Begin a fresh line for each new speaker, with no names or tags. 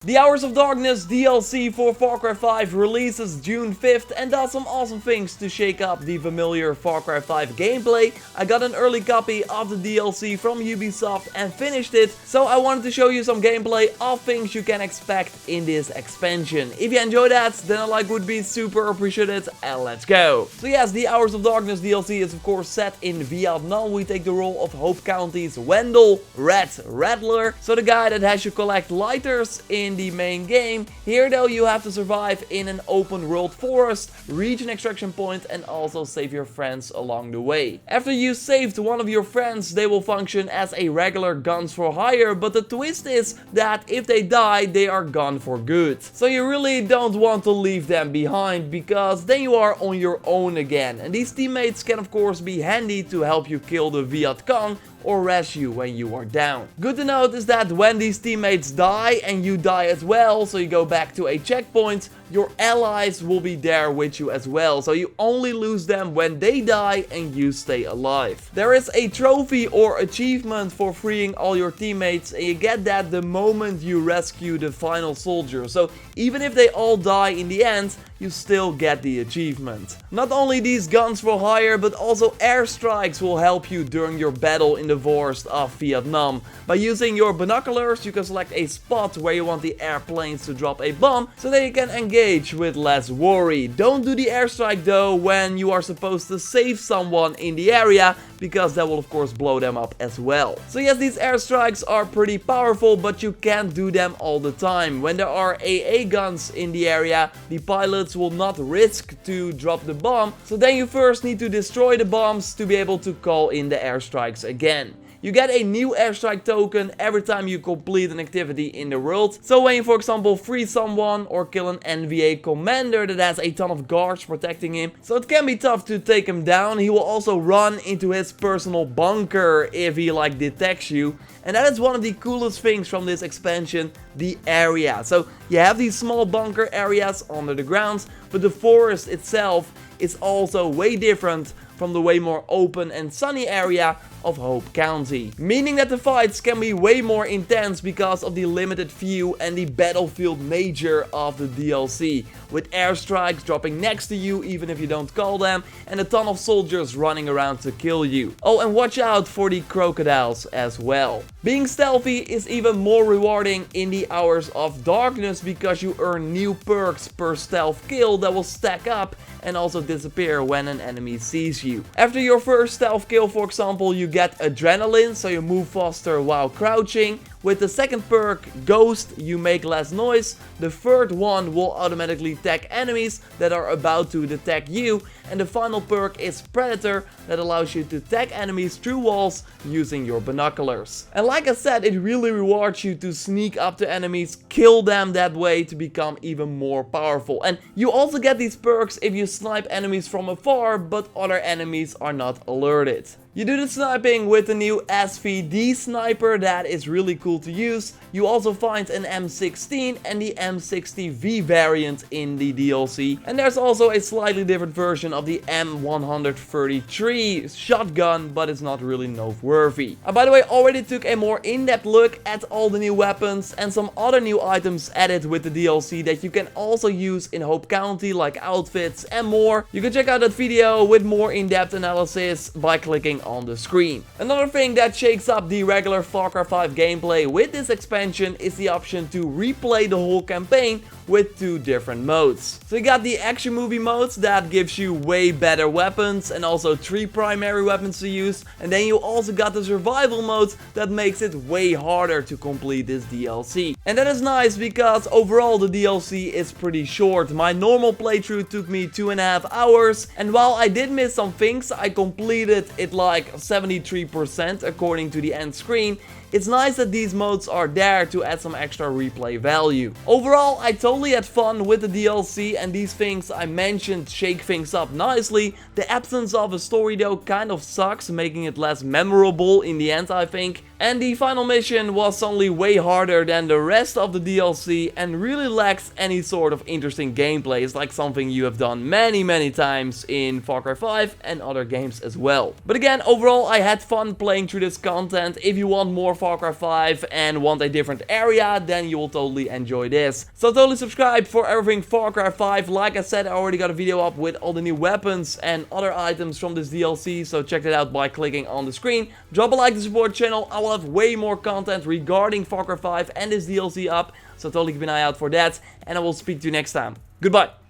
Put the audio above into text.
The Hours of Darkness DLC for Far Cry 5 releases June 5th and does some awesome things to shake up the familiar Far Cry 5 gameplay. I got an early copy of the DLC from Ubisoft and finished it, so I wanted to show you some gameplay of things you can expect in this expansion. If you enjoy that, then a like would be super appreciated, and let's go! So yes, the Hours of Darkness DLC is of course set in Vietnam. We take the role of Hope County's Wendell Red Rattler, so the guy that has you collect lighters in the main game. Here though you have to survive in an open world forest, reach an extraction point and also save your friends along the way. After you saved one of your friends, they will function as a regular guns for hire, but the twist is that if they die, they are gone for good. So you really don't want to leave them behind, because then you are on your own again. And these teammates can of course be handy to help you kill the Viet Cong or rescue when you are down. Good to note is that when these teammates die and you die as well, so you go back to a checkpoint, your allies will be there with you as well, so you only lose them when they die and you stay alive. There is a trophy or achievement for freeing all your teammates, and you get that the moment you rescue the final soldier, so even if they all die in the end, you still get the achievement. Not only these guns for hire, but also airstrikes will help you during your battle in the forest of Vietnam. By using your binoculars, you can select a spot where you want the airplanes to drop a bomb, so that you can engage with less worry. Don't do the airstrike though when you are supposed to save someone in the area, because that will of course blow them up as well. So yes, these airstrikes are pretty powerful, but you can't do them all the time. When there are AA guns in the area, the pilots will not risk to drop the bomb, so then you first need to destroy the bombs to be able to call in the airstrikes again. You get a new airstrike token every time you complete an activity in the world. So when you, for example, free someone or kill an NVA commander that has a ton of guards protecting him, so it can be tough to take him down, he will also run into his personal bunker if he detects you. And that is one of the coolest things from this expansion, the area. So you have these small bunker areas under the ground, but the forest itself is also way different from the way more open and sunny area of Hope County. Meaning that the fights can be way more intense because of the limited view and the battlefield nature of the DLC. With airstrikes dropping next to you even if you don't call them, and a ton of soldiers running around to kill you. Oh, and watch out for the crocodiles as well. Being stealthy is even more rewarding in the Hours of Darkness, because you earn new perks per stealth kill that will stack up and also disappear when an enemy sees you. After your first stealth kill, for example, you get adrenaline, so you move faster while crouching. With the second perk, Ghost, you make less noise. The third one will automatically tag enemies that are about to attack you. And the final perk is Predator, that allows you to tag enemies through walls using your binoculars. And like I said, it really rewards you to sneak up to enemies, kill them that way to become even more powerful. And you also get these perks if you snipe enemies from afar, but other enemies are not alerted. You do the sniping with the new SVD sniper, that is really cool to use. You also find an M16 and the M60V variant in the DLC. And there's also a slightly different version of the M133 shotgun, but it's not really noteworthy. I, by the way, already took a more in-depth look at all the new weapons and some other new items added with the DLC that you can also use in Hope County, like outfits and more. You can check out that video with more in-depth analysis by clicking on the screen. Another thing that shakes up the regular Far Cry 5 gameplay with this expansion is the option to replay the whole campaign with two different modes. So you got the action movie mode that gives you way better weapons and also 3 primary weapons to use, and then you also got the survival mode that makes it way harder to complete this DLC. And that is nice because overall the DLC is pretty short. My normal playthrough took me 2.5 hours, and while I did miss some things, I completed it like 73% according to the end screen. It's nice that these modes are there to add some extra replay value. Overall, I totally had fun with the DLC, and these things I mentioned shake things up nicely. The absence of a story though kind of sucks, making it less memorable in the end, I think. And the final mission was suddenly way harder than the rest of the DLC and really lacks any sort of interesting gameplay. It's like something you have done many times in Far Cry 5 and other games as well. But again, overall I had fun playing through this content. If you want more Far Cry 5 and want a different area, then you will totally enjoy this. So totally subscribe for everything Far Cry 5. Like I said, I already got a video up with all the new weapons and other items from this DLC, so check that out by clicking on the screen. Drop a like to support the channel. I will have way more content regarding Far Cry 5 and this DLC up, so totally keep an eye out for that, and I will speak to you next time. Goodbye.